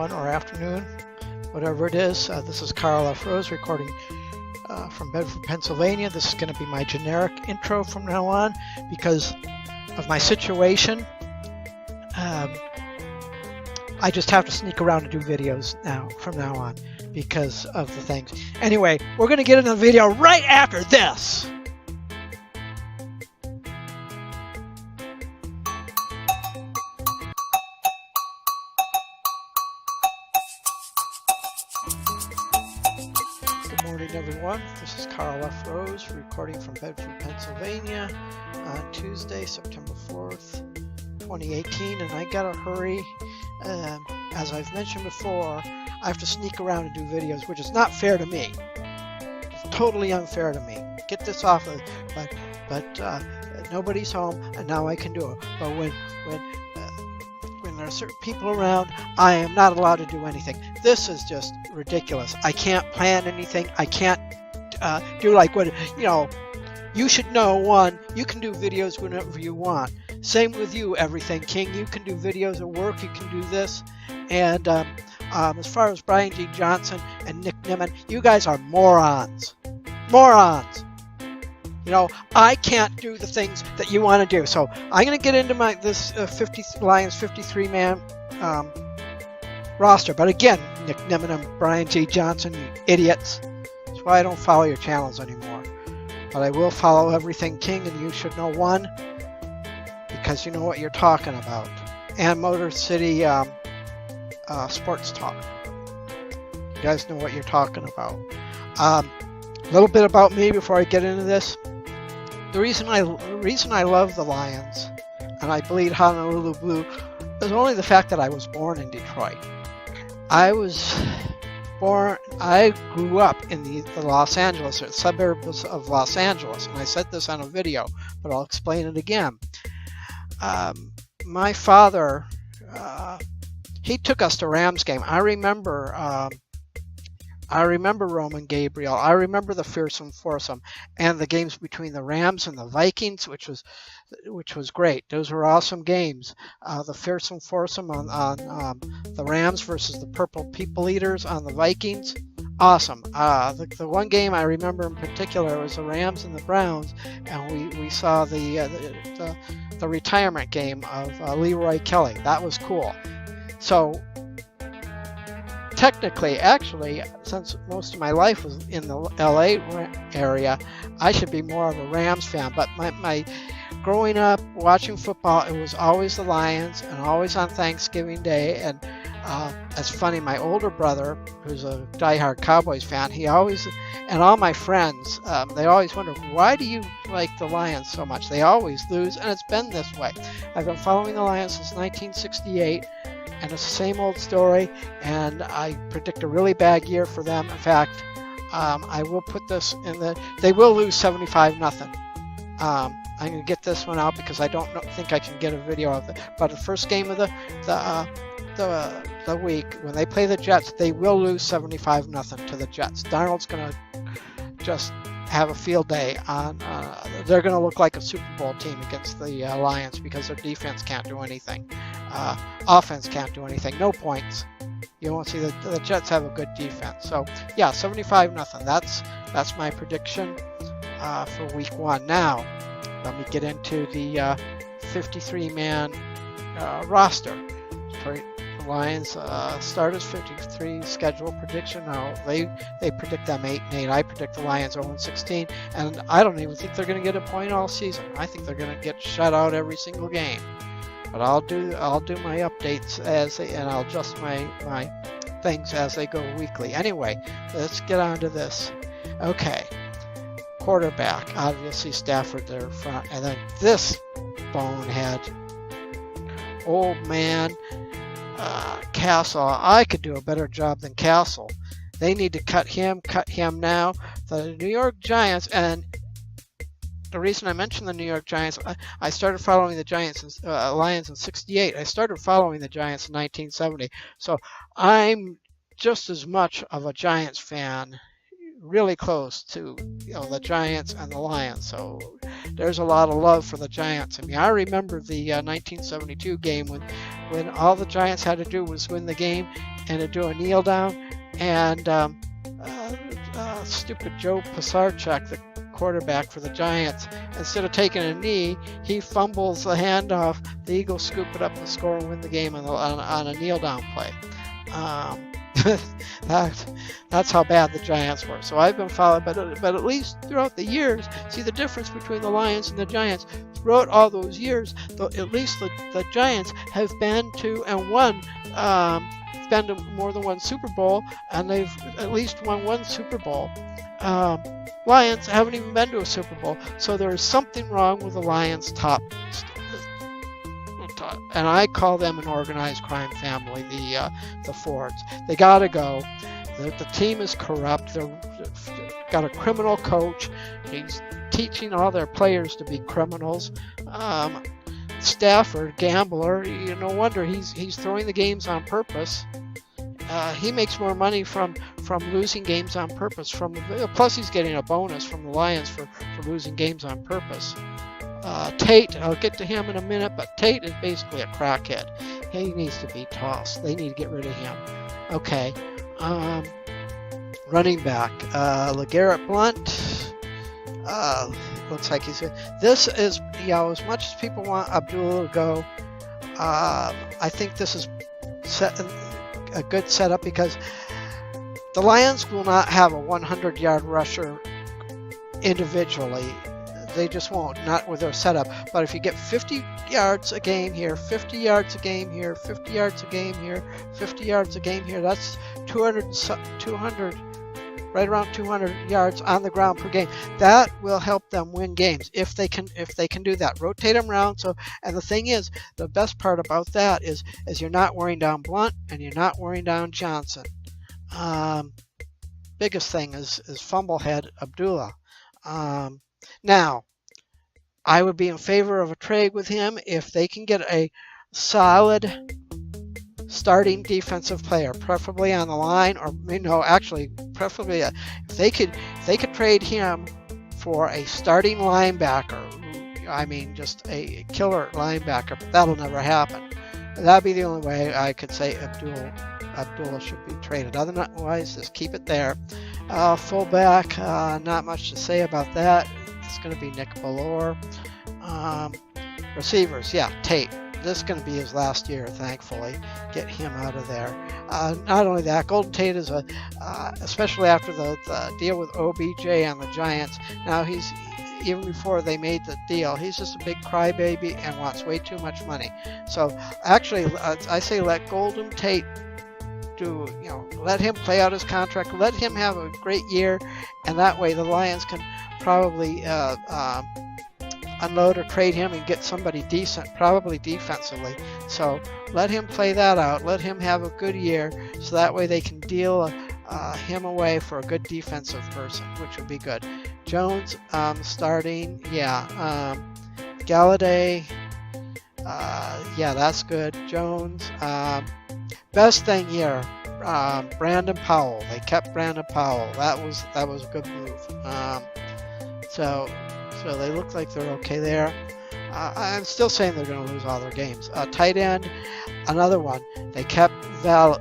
everyone, or afternoon, whatever it is. This is Karl Rose recording from Bedford, Pennsylvania. This is going to be my generic intro from now on because of my situation. I just have to sneak around to do videos from now on because of the things. Anyway, we're going to get into the video right after this. Good morning, everyone. This is Karl F. Rose recording from Bedford, Pennsylvania on Tuesday, September 4th, 2018, and I gotta hurry. As I've mentioned before, I have to sneak around and do videos, which is not fair to me. It's totally unfair to me. Get this off of, but nobody's home, and now I can do it. But when there are certain people around, I am not allowed to do anything. This is just ridiculous. I can't plan anything. I can't do like what, you should know. One, you can do videos whenever you want. Same with you, Everything King. You can do videos at work. You can do this. And as far as Brian G. Johnson and Nick Nimmin, you guys are morons. Morons. I can't do the things that you want to do. So I'm going to get into this Lions 53-man roster. But again, Nick Nimmin and Brian G. Johnson, you idiots. That's why I don't follow your channels anymore. But I will follow Everything King, and you should know one, because you know what you're talking about. And Motor City Sports Talk. You guys know what you're talking about. A little bit about me before I get into this. The reason I love the Lions and I bleed Honolulu blue is only the fact that I was born in Detroit. I grew up in the Los Angeles, or suburbs of Los Angeles, and I said this on a video, but I'll explain it again. My father, he took us to Rams game. I remember Roman Gabriel. I remember the fearsome foursome and the games between the Rams and the Vikings, which was great. Those were awesome games. The fearsome foursome on the Rams versus the Purple People Eaters on the Vikings. Awesome. The one game I remember in particular was the Rams and the Browns, and we saw the retirement game of Leroy Kelly. That was cool. So technically, actually, since most of my life was in the LA area, I should be more of a Rams fan. But my growing up watching football, it was always the Lions, and always on Thanksgiving Day. And it's funny, my older brother, who's a diehard Cowboys fan, and all my friends, they always wonder, why do you like the Lions so much? They always lose, and it's been this way. I've been following the Lions since 1968. And it's the same old story, and I predict a really bad year for them. In fact, I will put this in they will lose 75-0. I'm going to get this one out because I don't think I can get a video of it. But the first game of the week, when they play the Jets, they will lose 75-0 to the Jets. Darnold's going to just have a field day on. They're going to look like a Super Bowl team against the Lions because their defense can't do anything. Offense can't do anything. No points. You won't see the Jets have a good defense. So yeah, 75-0. That's my prediction for Week 1. Now, let me get into the 53-man roster. Detroit Lions starters 53 schedule prediction. Now they predict them 8-8. I predict the Lions 0-16, and I don't even think they're going to get a point all season. I think they're going to get shut out every single game. But I'll do my updates and I'll adjust my things as they go weekly. Anyway, let's get on to this. Okay, quarterback, obviously Stafford there front, and then this bonehead, old man, Castle. I could do a better job than Castle. They need to cut him now. The New York Giants, and the reason I mentioned the New York Giants, I started following the Lions in '68. I started following the Giants in 1970. So I'm just as much of a Giants fan, really close to the Giants and the Lions. So there's a lot of love for the Giants. I mean, I remember the 1972 game when all the Giants had to do was win the game and to do a kneel down, and stupid Joe Pisarcik, the quarterback for the Giants, instead of taking a knee, he fumbles the handoff. The Eagles scoop it up and score and win the game on a kneel down play. That's how bad the Giants were. So I've been following, but at least throughout the years, see the difference between the Lions and the Giants. Throughout all those years, at least the Giants have been to and won. Been to more than one Super Bowl, and they've at least won one Super Bowl. Lions haven't even been to a Super Bowl, so there is something wrong with the Lions' top. And I call them an organized crime family, the Fords. They gotta go. The team is corrupt. They've got a criminal coach. He's teaching all their players to be criminals. Stafford, gambler. No wonder he's throwing the games on purpose. He makes more money from losing games on purpose. Plus, he's getting a bonus from the Lions for losing games on purpose. Tate, I'll get to him in a minute, but Tate is basically a crackhead. He needs to be tossed. They need to get rid of him. Okay. Running back, LeGarrette Blount. Looks like he's. This is, as much as people want Abdullah to go, I think this is a good setup because the Lions will not have a 100-yard rusher individually. They just won't, not with their setup. But if you get 50 yards a game here, 50 yards a game here, 50 yards a game here, 50 yards a game here, that's 200, right around 200 yards on the ground per game. That will help them win games if they can do that. Rotate them around. So, and the thing is, the best part about that is you're not wearing down Blount and you're not wearing down Johnson. Biggest thing is fumblehead Abdullah. Now, I would be in favor of a trade with him if they can get a solid starting defensive player, preferably on the line, or actually, preferably if they could trade him for a starting linebacker. I mean, just a killer linebacker, but that'll never happen. That'd be the only way I could say Abdullah should be traded. Otherwise, just keep it there. Fullback, not much to say about that. It's going to be Nick Ballore. Receivers, Tate. This is going to be his last year, thankfully. Get him out of there. Not only that, Golden Tate is especially after the deal with OBJ on the Giants. Now even before they made the deal, he's just a big crybaby and wants way too much money. So actually, I say let Golden Tate let him play out his contract, let him have a great year, and that way the Lions can probably unload or trade him and get somebody decent, probably defensively. So let him play that out, let him have a good year, so that way they can deal him away for a good defensive person, which would be good. Jones starting, Galladay, that's good. Jones, best thing here, Brandon Powell. They kept Brandon Powell. That was a good move. So they look like they're okay there. I'm still saying they're going to lose all their games. Tight end, another one. They kept Valles.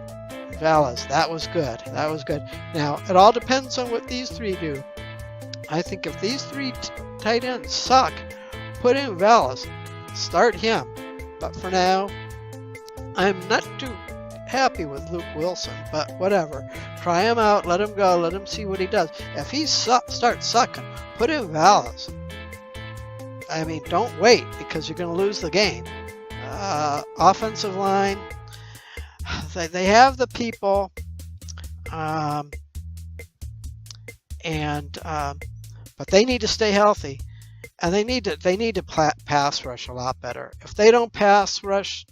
That was good. Now, it all depends on what these three do. I think if these three tight ends suck, put in Valles. Start him. But for now, I'm not too happy with Luke Wilson, but whatever. Try him out, let him go, let him see what he does. If he starts sucking, put in Valles. I mean, don't wait, because you're going to lose the game. Offensive line, they have the people, but they need to stay healthy, and they need to pass rush a lot better. If they don't pass rush,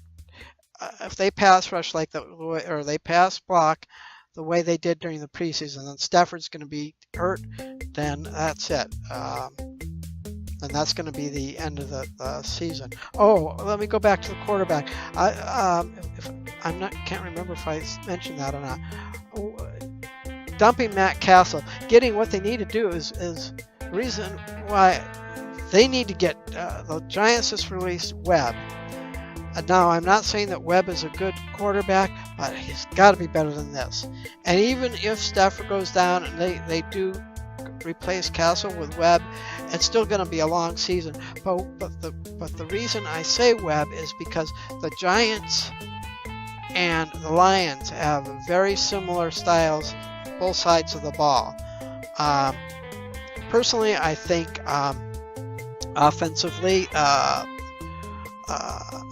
if they pass rush or they pass block the way they did during the preseason, then Stafford's going to be hurt. Then that's it. And that's going to be the end of the season. Oh, let me go back to the quarterback. Can't remember if I mentioned that or not. Dumping Matt Castle, getting what they need to do is reason why they need to get the Giants just released Webb. Now, I'm not saying that Webb is a good quarterback, but he's got to be better than this. And even if Stafford goes down and they do replace Castle with Webb, it's still going to be a long season. But the reason I say Webb is because the Giants and the Lions have very similar styles, both sides of the ball. Personally, I think offensively,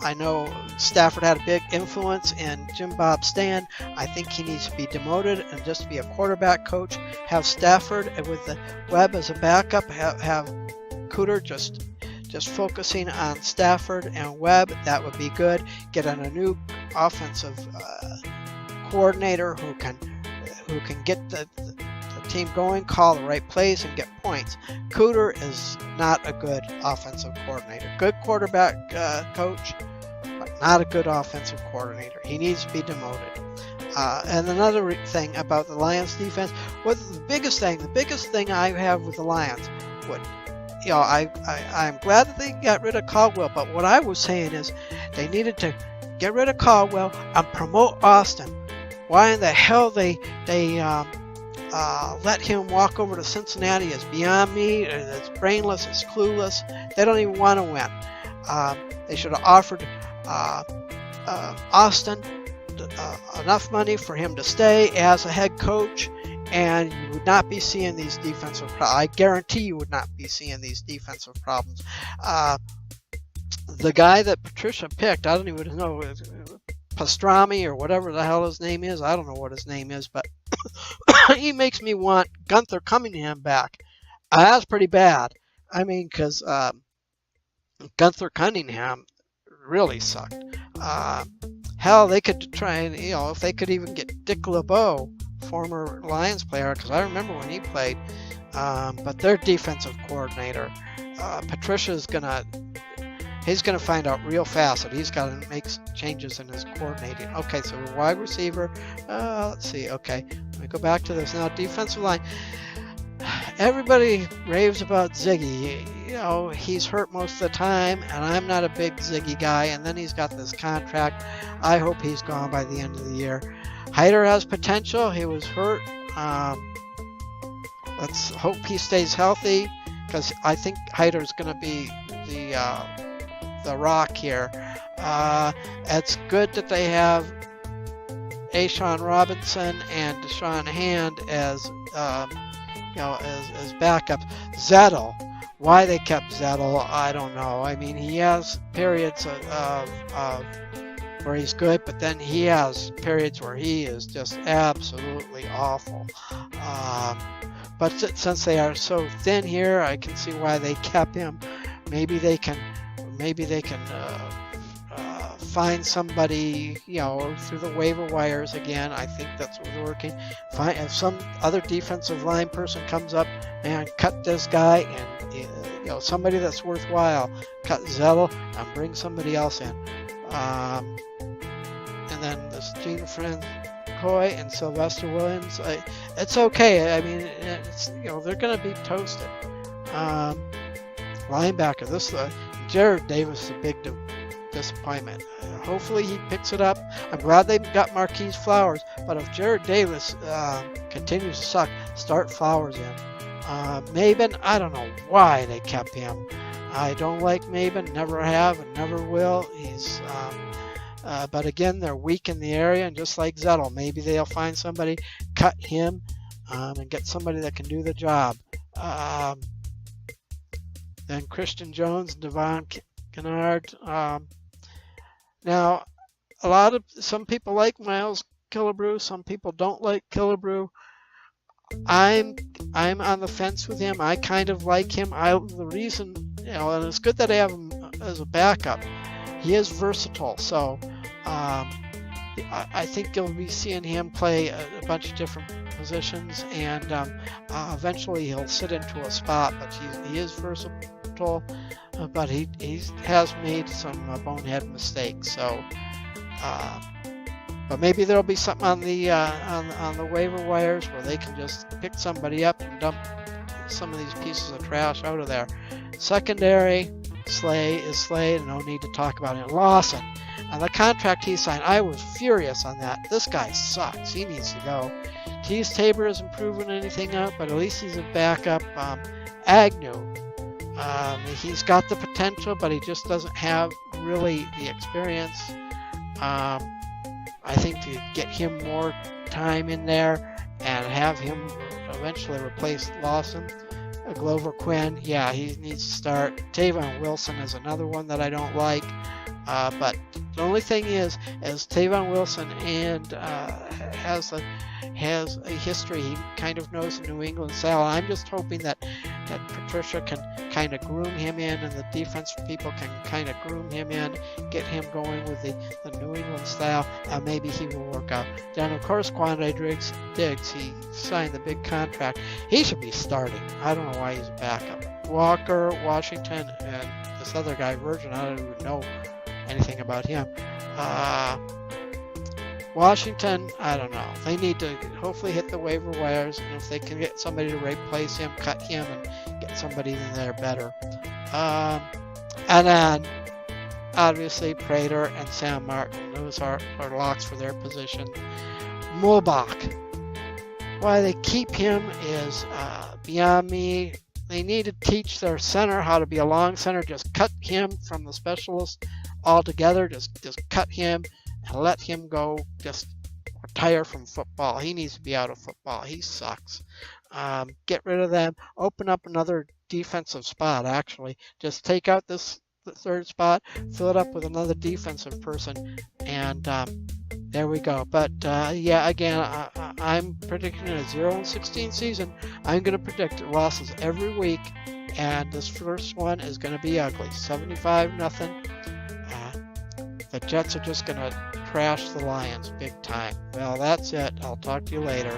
I know Stafford had a big influence in Jim Bob Stan. I think he needs to be demoted and just be a quarterback coach. Have Stafford with the Webb as a backup. Have Cooter just focusing on Stafford and Webb. That would be good. Get on a new offensive coordinator who can get the team going, call the right plays, and get points. Cooter is not a good offensive coordinator. Good quarterback coach, but not a good offensive coordinator. He needs to be demoted. And another thing about the Lions defense, the biggest thing I have with the Lions, I'm glad that they got rid of Caldwell, but what I was saying is they needed to get rid of Caldwell and promote Austin. Why in the hell they let him walk over to Cincinnati is beyond me. It's brainless, it's clueless. They don't even want to win. They should have offered Austin enough money for him to stay as a head coach, and you would not be seeing these defensive problems. I guarantee you would not be seeing these defensive problems. The guy that Patricia picked, I don't even know, Pastrami or whatever the hell his name is. I don't know what his name is, but he makes me want Gunther Cunningham back. That's pretty bad. I mean, because Gunther Cunningham really sucked. Hell, they could try and, if they could even get Dick LeBeau, former Lions player, because I remember when he played, but their defensive coordinator, Patricia's he's going to find out real fast that he's got to make changes in his coordinating. Okay, so wide receiver, let's see, okay, let me go back to this now. Defensive line, everybody raves about Ziggy. He's hurt most of the time, and I'm not a big Ziggy guy, and then he's got this contract. I hope he's gone by the end of the year. Hyder has potential. He was hurt. Let's hope he stays healthy, because I think Hyder's going to be the rock here. It's good that they have Ashawn Robinson and Deshaun Hand as backups. Zettel, why they kept Zettel, I don't know. I mean, he has periods of where he's good, but then he has periods where he is just absolutely awful. But since they are so thin here, I can see why they kept him. Maybe they can find somebody, through the waiver wires again. I think that's what's working. If some other defensive line person comes up and cut this guy, and somebody that's worthwhile, cut Zettel and bring somebody else in. And then this Gene Francois and Sylvester Williams, it's okay. I mean, they're going to be toasted. Linebacker, this Jared Davis is a big disappointment. Hopefully he picks it up. I'm glad they got Marquise Flowers, but if Jared Davis continues to suck, start Flowers in. Maben, I don't know why they kept him. I don't like Maben, never have and never will. He's but again, they're weak in the area, and just like Zettel, maybe they'll find somebody, cut him, and get somebody that can do the job. Then Christian Jones, Devon Kennard. Now, some people like Miles Killebrew, some people don't like Killebrew. I'm on the fence with him. I kind of like him. The reason, and it's good that I have him as a backup. He is versatile, so I think you'll be seeing him play a bunch of different positions, and eventually he'll sit into a spot. But he is versatile, but he has made some bonehead mistakes. So, but maybe there'll be something on the waiver wires where they can just pick somebody up and dump some of these pieces of trash out of there. Secondary, Slay is Slay, no need to talk about it. Lawson, and the contract he signed, I was furious on that. This guy sucks. He needs to go. Tease Tabor hasn't proven anything up, but at least he's a backup. Agnew, he's got the potential, but he just doesn't have really the experience. I think to get him more time in there and have him eventually replace Lawson. Glover Quinn, yeah, he needs to start. Tavon Wilson is another one that I don't like. But the only thing is Tavon Wilson has a history. He kind of knows the New England style. I'm just hoping that Patricia can kind of groom him in, and the defense people can kind of groom him in, get him going with the New England style, and maybe he will work out. Then, of course, Quandre Diggs, he signed the big contract. He should be starting. I don't know why he's a backup. Walker, Washington, and this other guy, Virgin, I don't even know anything about him. Washington, I don't know. They need to hopefully hit the waiver wires, and if they can get somebody to replace him, cut him, and get somebody in there better. And then, obviously, Prater and Sam Martin. Those are locks for their position. Mulbach. Why they keep him is beyond me. They need to teach their center how to be a long center. Just cut him from the specialist altogether. Just cut him and let him go. Just retire from football. He needs to be out of football. He sucks. Get rid of them. Open up another defensive spot, actually. Just take out the third spot, fill it up with another defensive person, and there we go. But yeah, again, I'm predicting a 0-16 season. I'm going to predict losses every week, and this first one is going to be ugly. 75-0. The Jets are just going to trash the Lions big time. Well, that's it. I'll talk to you later.